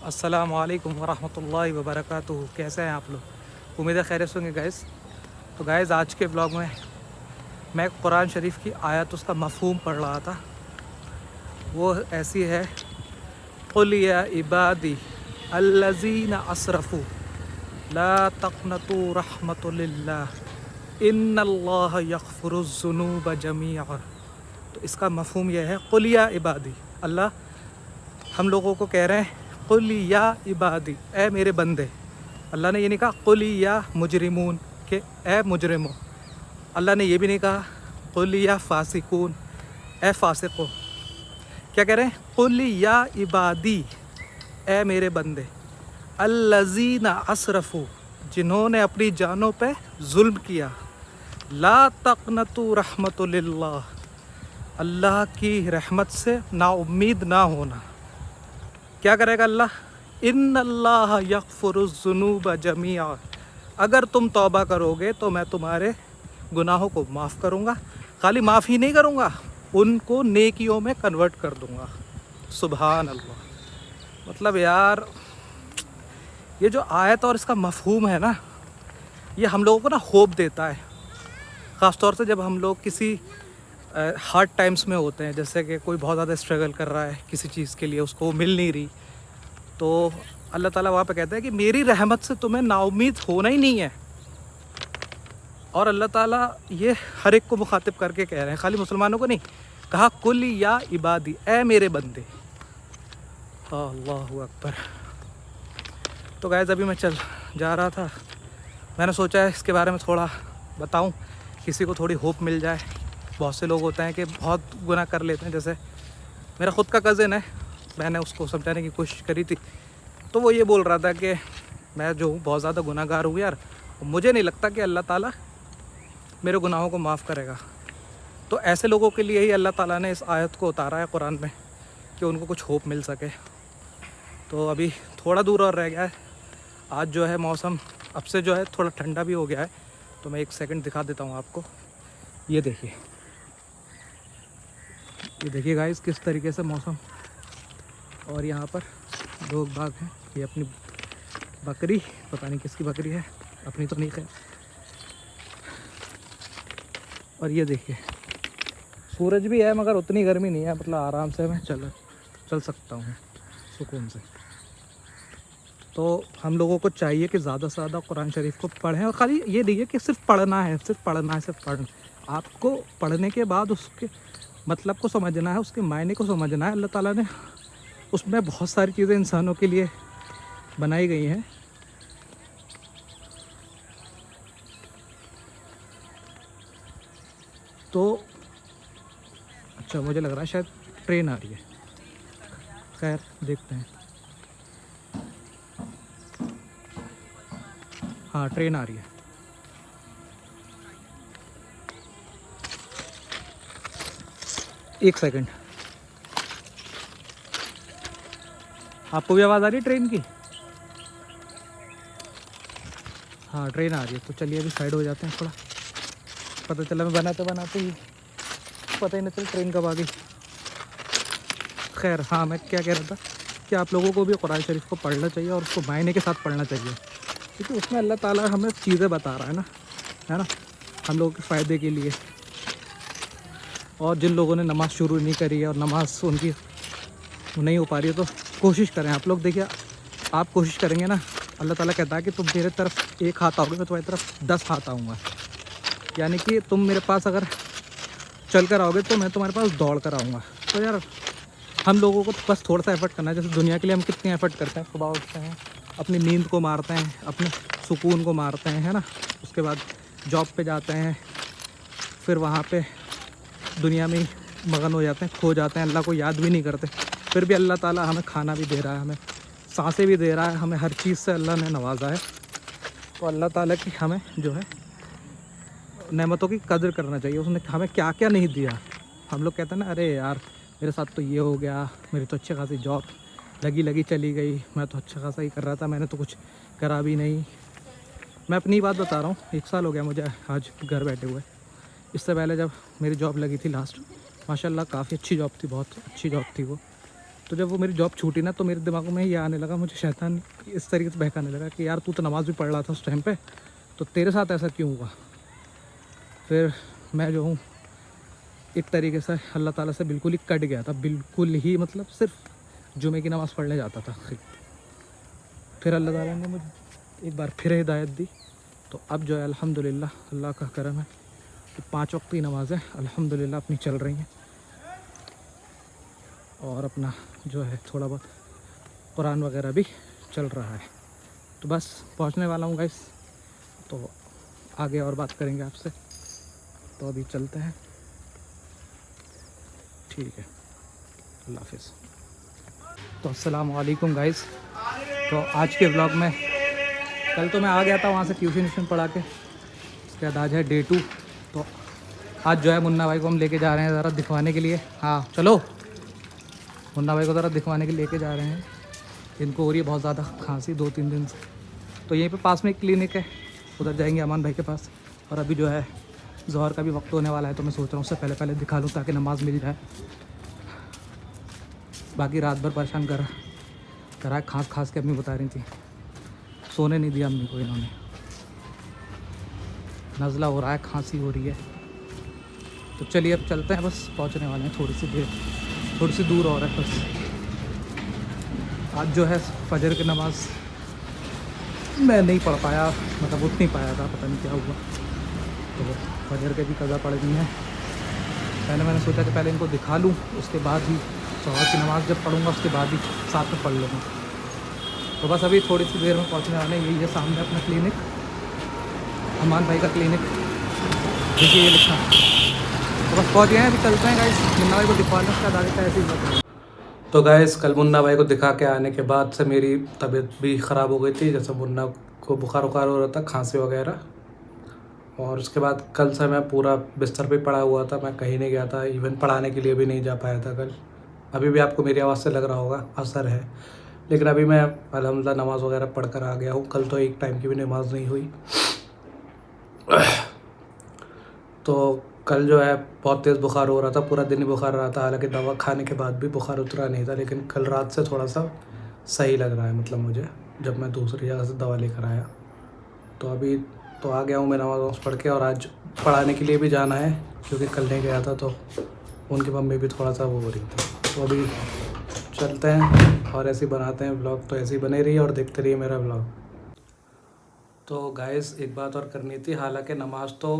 अस्सलाम वालेकुम वरहमतुल्लाहि वबरकातुहू। कैसे हैं आप लोग? उम्मीद है खैरियत से होंगे गाइस। तो गाइस आज के ब्लॉग में मैं कुरान शरीफ की आयत उसका मफ़हूम पढ़ रहा था। वो ऐसी है, क़ुल या इबादी अल्लज़ीना असरफ़ू ला तक़नतू रहमतुल्लाह इन्नल्लाह यग़फ़िरुज़्ज़ुनूब जमीआ। तो इसका मफ़हूम यह है, क़ुल या इबादी, अल्लाह हम लोगों को कह रहे हैं क़ुल या इबादी, ए मेरे बंदे। अल्लाह ने ये नहीं कहा क़ुल या मुजरिमून, के ए मुजरिमो। अल्लाह ने ये भी नहीं कहा क़ुल या फ़ासिकून, ए फ़ासिको। क्या कह रहे हैं? क़ुल या इबादी, ए मेरे बंदे, अल्लज़ीना असरफ़ू, जिन्होंने अपनी जानों पे जुल्म किया, ला तक़नतू रहमतुल्लाह, अल्लाह की रहमत से नाउम्मीद ना होना। क्या करेगा अल्लाह? इन्नल्लाह यग़फ़िरुज़्ज़ुनूब जमीआ, अगर तुम तौबा करोगे तो मैं तुम्हारे गुनाहों को माफ़ करूँगा। खाली माफ़ ही नहीं करूँगा, उनको नेकियों में कन्वर्ट कर दूँगा। सुभान अल्लाह। मतलब यार, ये जो आयत और इसका मफ़हूम है ना, ये हम लोगों को ना होप देता है। ख़ास तौर से जब हम लोग किसी हार्ड टाइम्स में होते हैं, जैसे कि कोई बहुत ज़्यादा स्ट्रगल कर रहा है किसी चीज़ के लिए, उसको मिल नहीं रही, तो अल्लाह ताला वहाँ पे कहता है कि मेरी रहमत से तुम्हें नाउम्मीद होना ही नहीं है। और अल्लाह ताला ये हर एक को मुखातिब करके कह रहे हैं, खाली मुसलमानों को नहीं कहा, कुल या इबादी, ए मेरे बंदे। अल्लाहु अकबर। तो गाइस अभी मैं चल जा रहा था, मैंने सोचा है इसके बारे में थोड़ा बताऊं, किसी को थोड़ी होप मिल जाए। बहुत से लोग होते हैं कि बहुत गुनाह कर लेते हैं। जैसे मेरा ख़ुद का कज़न है, मैंने उसको समझाने की कोशिश करी थी, तो वो ये बोल रहा था कि मैं जो हूँ बहुत ज़्यादा गुनाहगार हूँ यार, मुझे नहीं लगता कि अल्लाह ताला मेरे गुनाहों को माफ़ करेगा। तो ऐसे लोगों के लिए ही अल्लाह ताला ने इस आयत को उतारा है कुरान में, कि उनको कुछ होप मिल सके। तो अभी थोड़ा दूर और रह गया है। आज जो है मौसम अब से जो है थोड़ा ठंडा भी हो गया है। तो मैं एक सेकंड दिखा देता हूँ आपको। ये देखिए, ये देखिए गाइस किस तरीके से मौसम। और यहाँ पर लोग बाग हैं, ये अपनी बकरी, पता नहीं किसकी बकरी है, अपनी तो नहीं है। और ये देखिए सूरज भी है, मगर उतनी गर्मी नहीं है, मतलब आराम से मैं चल सकता हूँ सुकून से। तो हम लोगों को चाहिए कि ज़्यादा से ज़्यादा कुरान शरीफ को पढ़ें। और ख़ाली ये नहीं है कि सिर्फ पढ़ना है, सिर्फ पढ़ना है, सिर्फ पढ़ना। आपको पढ़ने के बाद उसके मतलब को समझना है, उसके मायने को समझना है। अल्लाह ताला ने उसमें बहुत सारी चीज़ें इंसानों के लिए बनाई गई हैं। तो अच्छा, मुझे लग रहा है शायद ट्रेन आ रही है, खैर देखते हैं। हाँ, ट्रेन आ रही है। एक सेकंड, आपको भी आवाज़ आ रही है ट्रेन की? हाँ, ट्रेन आ रही है। तो चलिए अभी साइड हो जाते हैं थोड़ा। पता चला मैं बनाते बनाते ही पता ही नहीं चला ट्रेन कब आ गई। खैर, हाँ, मैं क्या कह रहा था कि आप लोगों को भी कुरान शरीफ को पढ़ना चाहिए और उसको मायने के साथ पढ़ना चाहिए, क्योंकि उसमें अल्लाह ताला हमें चीज़ें बता रहा है ना, हम लोगों के फ़ायदे के लिए। और जिन लोगों ने नमाज़ शुरू नहीं करी है और नमाज़ उनकी नहीं हो पा रही है, तो कोशिश करें आप लोग। देखिए, आप कोशिश करेंगे ना, अल्लाह ताला कहता है कि तुम मेरे तरफ एक हाथ आओगे, मैं तुम्हारी तरफ 10 हाथ आऊँगा। यानी कि तुम मेरे पास अगर चल कर आओगे तो मैं तुम्हारे पास दौड़ कर आऊँगा। तो यार हम लोगों को बस थोड़ा सा एफ़र्ट करना है। जैसे दुनिया के लिए हम कितने एफ़र्ट करते हैं, सुबह उठते हैं, अपनी नींद को मारते हैं, अपने सुकून को मारते हैं, है ना। उसके बाद जॉब पे जाते हैं, फिर वहाँ पे दुनिया में ही मगन हो जाते हैं, खो जाते हैं, अल्लाह को याद भी नहीं करते। फिर भी अल्लाह ताला हमें खाना भी दे रहा है, हमें सांसें भी दे रहा है, हमें हर चीज़ से अल्लाह ने नवाजा है। तो अल्लाह ताला की हमें जो है नेमतों की कदर करना चाहिए। उसने हमें क्या क्या नहीं दिया। हम लोग कहते हैं ना, अरे यार मेरे साथ तो ये हो गया, मेरी तो अच्छी खासी जॉब लगी चली गई, मैं तो अच्छा खासा ही कर रहा था, मैंने तो कुछ करा भी नहीं। मैं अपनी बात बता रहा हूँ, 1 साल हो गया मुझे आज घर बैठे हुए। इससे पहले जब मेरी जॉब लगी थी लास्ट, माशाल्लाह काफ़ी अच्छी जॉब थी, बहुत अच्छी जॉब थी वो। तो जब वो मेरी जॉब छूटी ना, तो मेरे दिमाग में ये आने लगा, मुझे शैतान इस तरीके से बहकाने लगा कि यार तू तो नमाज़ भी पढ़ रहा था उस टाइम पे, तो तेरे साथ ऐसा क्यों हुआ। फिर मैं जो हूँ एक तरीके से अल्लाह ताला से बिल्कुल ही कट गया था, बिल्कुल ही, मतलब सिर्फ जुमे की नमाज़ पढ़ने जाता था। फिर अल्लाह ताला ने मुझे एक बार फिर हिदायत दी, तो अब जो है अल्हम्दुलिल्लाह अल्लाह का करम है कि 5 वक्त की नमाज़ें अल्हम्दुलिल्लाह अपनी चल रही हैं, और अपना जो है थोड़ा बहुत कुरान वगैरह भी चल रहा है। तो बस पहुंचने वाला हूँ गाइस, तो आगे और बात करेंगे आपसे। तो अभी चलते हैं, ठीक है, अल्लाह हाफिज़। तो अस्सलाम वालेकुम गाइस। तो आज के ब्लॉग में, कल तो मैं आ गया था वहाँ से ट्यूशन पढ़ा के, उसके बाद आज है डे 2। तो आज जो है मुन्ना भाई को हम लेके जा रहे हैं ज़रा दिखवाने के लिए। हाँ चलो, मुन्ना भाई को ज़रा दिखवाने के लिए लेके जा रहे हैं। इनको हो रही है बहुत ज़्यादा खांसी 2-3 दिन से। तो यहीं पे पास में एक क्लिनिक है, उधर जाएंगे अमान भाई के पास। और अभी जो है ज़ोहर का भी वक्त होने वाला है, तो मैं सोच रहा हूँ उससे पहले पहले दिखा लूँ ताकि नमाज़ मिल जाए। बाकी रात भर परेशान करा खांस के अम्मी बता रही थी, सोने नहीं दिया अम्मी को इन्होंने। नज़ला हो रहा है, खांसी हो रही है। तो चलिए अब चलते हैं, बस पहुँचने वाले हैं, थोड़ी सी दूर और है बस। आज जो है फजर की नमाज़ मैं नहीं पढ़ पाया, मतलब उठ नहीं पाया था, पता नहीं क्या हुआ। तो फजर के भी कज़ा पड़ गई हैं। पहले मैंने सोचा कि पहले इनको दिखा लूँ, उसके बाद ही ज़ोहर की नमाज़ जब पढ़ूँगा उसके बाद ही साथ में पढ़ लूँगा। तो बस अभी थोड़ी सी देर में पहुँचने वाले हैं। यही है सामने अपना क्लिनिक, अमान भाई का क्लिनिक, देखिए ये लिखा। तो बस पहुँच गए हैं, अभी चलते हैं गाइस, मुन्ना भाई को दिखवाने उसका आगे का ऐसे ही। तो गाइस कल मुन्ना भाई को दिखा के आने के बाद से मेरी तबीयत भी ख़राब हो गई थी, जैसे मुन्ना को बुखार हो रहा था, खांसी वगैरह। और उसके बाद कल से मैं पूरा बिस्तर पे पड़ा हुआ था, मैं कहीं नहीं गया था, इवन पढ़ाने के लिए भी नहीं जा पाया था कल। अभी भी आपको मेरी आवाज़ से लग रहा होगा असर है, लेकिन अभी मैं अल्हम्दुलिल्लाह नमाज़ वगैरह पढ़ कर आ गया हूँ। कल तो एक टाइम की भी नमाज़ नहीं हुई। तो कल जो है बहुत तेज़ बुखार हो रहा था, पूरा दिन ही बुखार रहा था। हालांकि दवा खाने के बाद भी बुखार उतरा नहीं था, लेकिन कल रात से थोड़ा सा सही लग रहा है, मतलब मुझे, जब मैं दूसरी जगह से दवा लेकर आया। तो अभी तो आ गया हूँ मैं नमाज़ पढ़ के, और आज पढ़ाने के लिए भी जाना है, क्योंकि कल नहीं गया था तो उनकी मम्मी भी थोड़ा सा वो हो रही थी। तो अभी चलते हैं और ऐसे ही बनाते हैं ब्लॉग। तो ऐसे ही बने रहिए और देखते रहिए मेरा ब्लॉग। तो गाइस एक बात और करनी थी, हालांकि नमाज तो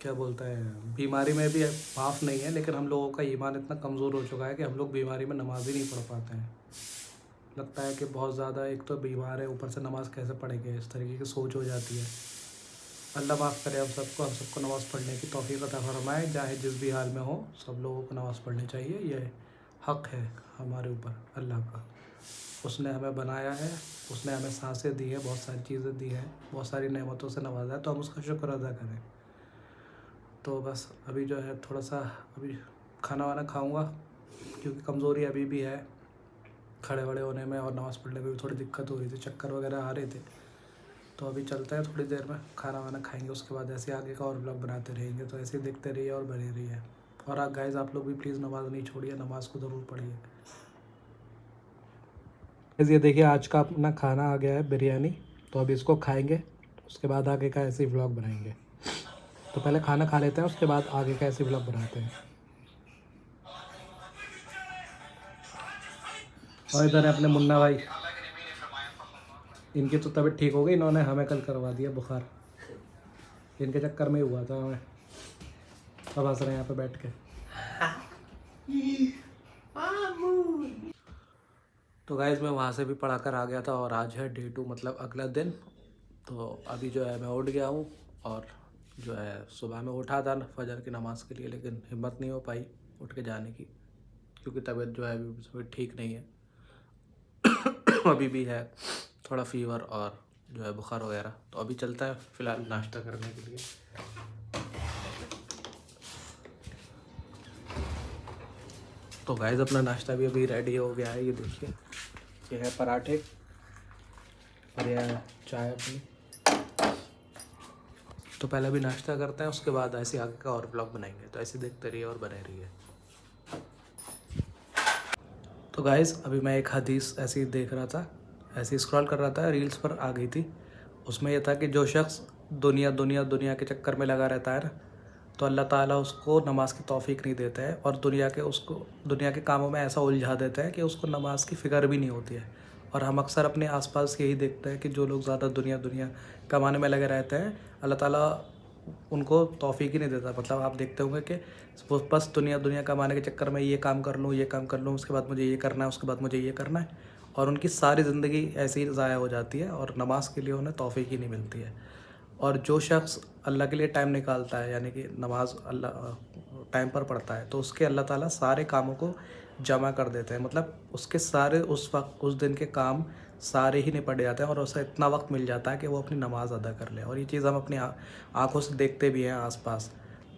क्या बोलता है, बीमारी में भी माफ़ नहीं है, लेकिन हम लोगों का ईमान इतना कमज़ोर हो चुका है कि हम लोग बीमारी में नमाज ही नहीं पढ़ पाते हैं। लगता है कि बहुत ज़्यादा, एक तो बीमार है, ऊपर से नमाज़ कैसे पढ़ेंगे, इस तरीके की सोच हो जाती है। अल्लाह माफ़ करे हम सबको नमाज़ पढ़ने की तौफीक अता फरमाए, चाहे जिस भी हाल में हो, सब लोगों को नमाज़ पढ़नी चाहिए। ये हक़ है हमारे ऊपर अल्लाह का, उसने हमें बनाया है, उसने हमें सांसें दी है, बहुत सारी चीज़ें दी हैं, बहुत सारी नेमतों से नवाजा है, तो हम उसका शुक्र अदा करें। तो बस अभी जो है थोड़ा सा अभी खाना वाना खाऊंगा, क्योंकि कमज़ोरी अभी भी है खड़े वड़े होने में, और नमाज़ पढ़ने में भी थोड़ी दिक्कत हो रही थी, चक्कर वगैरह आ रहे थे। तो अभी चलते हैं, थोड़ी देर में खाना वाना खाएंगे, उसके बाद ऐसे आगे का और ब्लॉग बनाते रहेंगे। तो ऐसे ही देखते रहिए और बने रहिए। और गाइस आप लोग भी प्लीज़ नमाज़ नहीं छोड़िए, नमाज़ को ज़रूर पढ़िए। ये देखिए आज का अपना खाना आ गया है, बिरयानी। तो अभी इसको खाएंगे, उसके बाद आगे का ऐसे ही व्लॉग बनाएंगे। तो पहले खाना खा लेते हैं, उसके बाद आगे का ऐसे व्लॉग बनाते हैं। और इधर है अपने मुन्ना भाई, इनकी तो तबीयत ठीक हो गई, इन्होंने हमें कल करवा दिया बुखार, इनके चक्कर में ही हुआ था हमें। अब हंस रहे हैं यहाँ पे बैठ के। तो गाइस मैं वहाँ से भी पढ़ा कर आ गया था, और आज है डे 2, मतलब अगला दिन। तो अभी जो है मैं उठ गया हूँ, और जो है सुबह में उठा था फजर की नमाज़ के लिए, लेकिन हिम्मत नहीं हो पाई उठ के जाने की, क्योंकि तबीयत जो है अभी ठीक नहीं है। अभी भी है थोड़ा फीवर और जो है बुखार वगैरह। तो अभी चलता है फ़िलहाल नाश्ता करने के लिए। तो गाइस अपना नाश्ता भी अभी रेडी हो गया है, ये देखिए, ये है पराठे और यह चाय अपनी। तो पहले अभी नाश्ता करते हैं, उसके बाद ऐसे आगे का और ब्लॉग बनाएंगे। तो ऐसे देखते रहिए और बने रहिए। तो गाइज़ अभी मैं एक हदीस ऐसे ही देख रहा था, ऐसे ही स्क्रॉल कर रहा था, रील्स पर आ गई थी। उसमें यह था कि जो शख्स दुनिया दुनिया दुनिया के चक्कर में लगा रहता है ना, तो अल्लाह ताला उसको नमाज की तौफीक नहीं देता है और दुनिया के कामों में ऐसा उलझा देता है कि उसको नमाज की फ़िक्र भी नहीं होती है। और हम अक्सर अपने आसपास यही देखते हैं कि जो लोग ज़्यादा दुनिया दुनिया कमाने में लगे रहते हैं, अल्लाह ताला उनको तौफीक ही नहीं देता। मतलब आप देखते होंगे कि वो बस दुनिया दुनिया कमाने के चक्कर में ये काम कर लूँ, ये काम कर लूँ, उसके बाद मुझे ये करना है, उसके बाद मुझे ये करना है, और उनकी सारी ज़िंदगी ऐसे ही ज़ाया हो जाती है और नमाज के लिए उन्हें तौफीक ही नहीं मिलती है। और जो शख्स अल्लाह के लिए टाइम निकालता है, यानी कि नमाज अल्लाह टाइम पर पढ़ता है, तो उसके अल्लाह ताला सारे कामों को जमा कर देते हैं। मतलब उसके सारे उस वक्त उस दिन के काम सारे ही निपट जाते हैं और उसे इतना वक्त मिल जाता है कि वो अपनी नमाज़ अदा कर ले। और ये चीज़ हम अपनी आँखों से देखते भी हैं आसपास।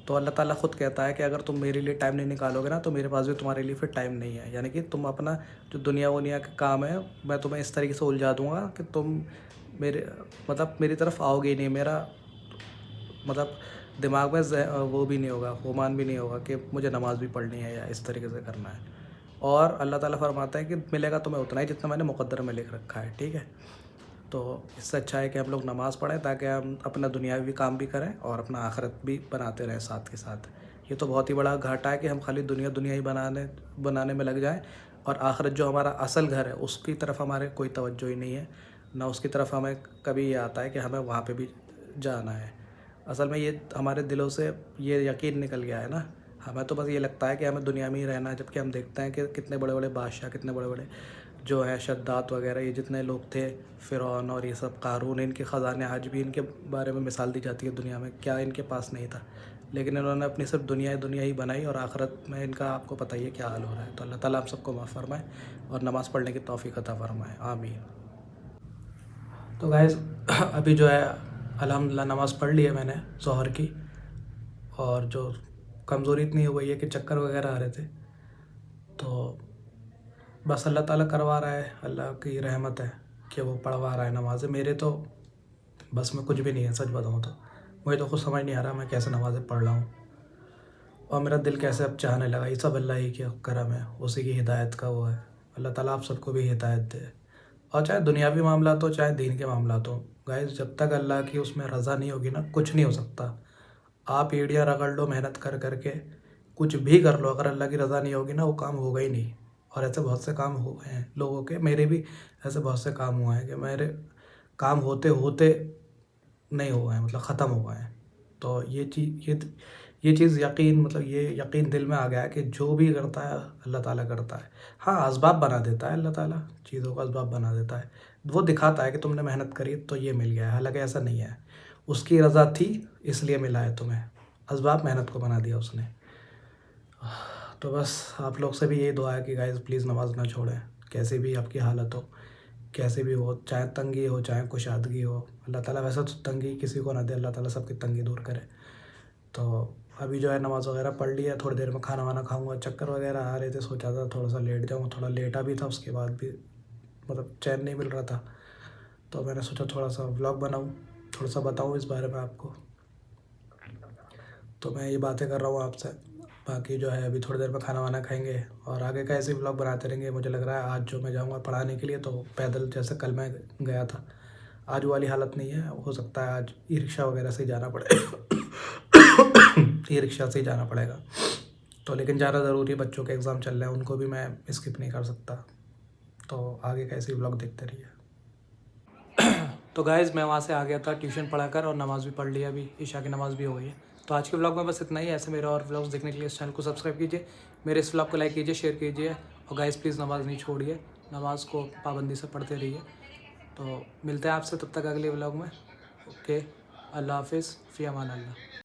तो अल्लाह ताला ख़ुद कहता है कि अगर तुम मेरे लिए टाइम नहीं निकालोगे ना, तो मेरे पास भी तुम्हारे लिए फिर टाइम नहीं है। यानी कि तुम अपना जो दुनिया वनिया का काम है, मैं तुम्हें इस तरीके से उलझा दूँगा कि तुम मेरे मतलब मेरी तरफ आओगे ही नहीं। मेरा मतलब दिमाग में वो भी नहीं होगा, गुमान भी नहीं होगा कि मुझे नमाज़ भी पढ़नी है या इस तरीके से करना है। और अल्लाह ताला फरमाता है कि मिलेगा तुम्हें उतना ही जितना मैंने मुक़द्दर में लिख रखा है, ठीक है। तो इससे अच्छा है कि हम लोग नमाज़ पढ़ें ताकि हम अपना दुनियावी काम भी करें और अपना आखिरत भी बनाते रहें साथ के साथ। ये तो बहुत ही बड़ा घाटा है कि हम खाली दुनिया दुनिया ही बनाने में लग जाएं और आखिरत जो हमारा असल घर है उसकी तरफ हमारे कोई तवज्जो ही नहीं है, ना उसकी तरफ हमें कभी ये आता है कि हमें वहाँ पे भी जाना है। असल में ये हमारे दिलों से ये यकीन निकल गया है ना। हमें तो बस ये लगता है कि हमें दुनिया में ही रहना है, जबकि हम देखते हैं कि कितने बड़े बड़े बादशाह, कितने बड़े बड़े जो है शद्दात वगैरह, ये जितने लोग थे, फ़िरौन और ये सब क़ारून, इनके ख़ज़ाने आज भी इनके बारे में मिसाल दी जाती है दुनिया में, क्या इनके पास नहीं था। लेकिन इन्होंने अपनी सिर्फ दुनिया ही बनाई और आखिरत में इनका आपको पता ही है क्या हाल हो रहा है। तो अल्लाह ताला आप सबको माफ़ फरमाए और नमाज़ पढ़ने की तौफ़ीक अता फरमाए, आमीन। तो गाइस अभी जो है अल्हम्दुलिल्लाह नमाज़ पढ़ ली है मैंने ज़ोहर की, और जो कमज़ोरी इतनी हो गई है कि चक्कर वगैरह आ रहे थे, तो बस अल्लाह ताला करवा रहा है, अल्लाह की रहमत है कि वो पढ़वा रहा है नमाज़ें। मेरे तो बस में कुछ भी नहीं है, सच बताऊँ तो मुझे तो कुछ समझ नहीं आ रहा मैं कैसे नमाज़ें पढ़ रहा हूँ और मेरा दिल कैसे अब चाहने लगा। ये सब अल्लाह ही के करम है, उसी की हिदायत का वो है। अल्लाह ताला आप सबको भी हिदायत दे, और चाहे दुनियावी मामला हो चाहे दीन के मामला हो। गाइस जब तक अल्लाह की उसमें रज़ा नहीं होगी ना, कुछ नहीं हो सकता। आप एड़ियाँ रगड़ लो मेहनत कर करके, कुछ भी कर लो, अगर अल्लाह की रज़ा नहीं होगी ना, वो काम होगा ही नहीं। और ऐसे बहुत से काम हो गए हैं लोगों के, मेरे भी ऐसे बहुत से काम हुए हैं कि मेरे काम होते होते नहीं हुए हैं, मतलब ख़त्म हो गए हैं। तो ये चीज़ यकीन, मतलब ये यकीन दिल में आ गया है कि जो भी करता है अल्लाह ताला करता है। हाँ, असबाब बना देता है अल्लाह ताला, चीज़ों का असबाब बना देता है। वो दिखाता है कि तुमने मेहनत करी तो ये मिल गया है, हालांकि ऐसा नहीं है। उसकी रज़ा थी इसलिए मिला है तुम्हें, असबाब मेहनत को बना दिया उसने। तो बस आप लोग से भी यही दुआ है कि गाइस प्लीज़ नमाज़ ना छोड़ें, कैसी भी आपकी हालत हो, कैसे भी हो, चाहे तंगी हो चाहे कुशादगी हो। अल्लाह ताला वैसे तो तंगी किसी को ना दे, अल्लाह ताला सबकी तंगी दूर करे। तो अभी जो है नमाज़ वगैरह पढ़ ली है, थोड़ी देर में खाना वाना खाऊंगा। चक्कर वगैरह आ रहे थे, सोचा था थोड़ा सा लेट जाऊँ, थोड़ा लेटा भी था, उसके बाद भी मतलब चैन नहीं मिल रहा था। तो मैंने सोचा थोड़ा सा व्लॉग बनाऊँ, थोड़ा सा बताऊँ इस बारे में आपको। तो मैं ये बातें कर रहा हूँ आपसे। बाकी जो है अभी थोड़ी देर में खाना वाना खाएंगे और आगे का ऐसे व्लॉग बनाते रहेंगे। मुझे लग रहा है आज जो मैं जाऊँगा पढ़ाने के लिए, तो पैदल जैसे कल मैं गया था, आज वाली हालत नहीं है। हो सकता है आज ई रिक्शा वगैरह से ही जाना पड़े ई रिक्शा से ही जाना पड़ेगा। तो लेकिन ज़्यादा ज़रूरी, बच्चों के एग्ज़ाम चल रहे हैं, उनको भी मैं स्किप नहीं कर सकता। तो आगे का ऐसे व्लॉग देखते रहिए। तो गाइज़ मैं वहाँ से आ गया था ट्यूशन पढ़ाकर और नमाज़ भी पढ़ लिया, अभी ईशा की नमाज़ भी हो गई है। तो आज के व्लॉग में बस इतना ही। ऐसे मेरे और व्लॉग्स देखने के लिए इस चैनल को सब्सक्राइब कीजिए, मेरे इस व्लॉग को लाइक कीजिए, शेयर कीजिए, और गाइज़ प्लीज़ नमाज़ नहीं छोड़िए, नमाज़ को पाबंदी से पढ़ते रहिए। तो मिलते हैं आपसे तब तक अगले व्लॉग में। ओके, अल्लाह हाफिज़, फ़ी अमान अल्लाह।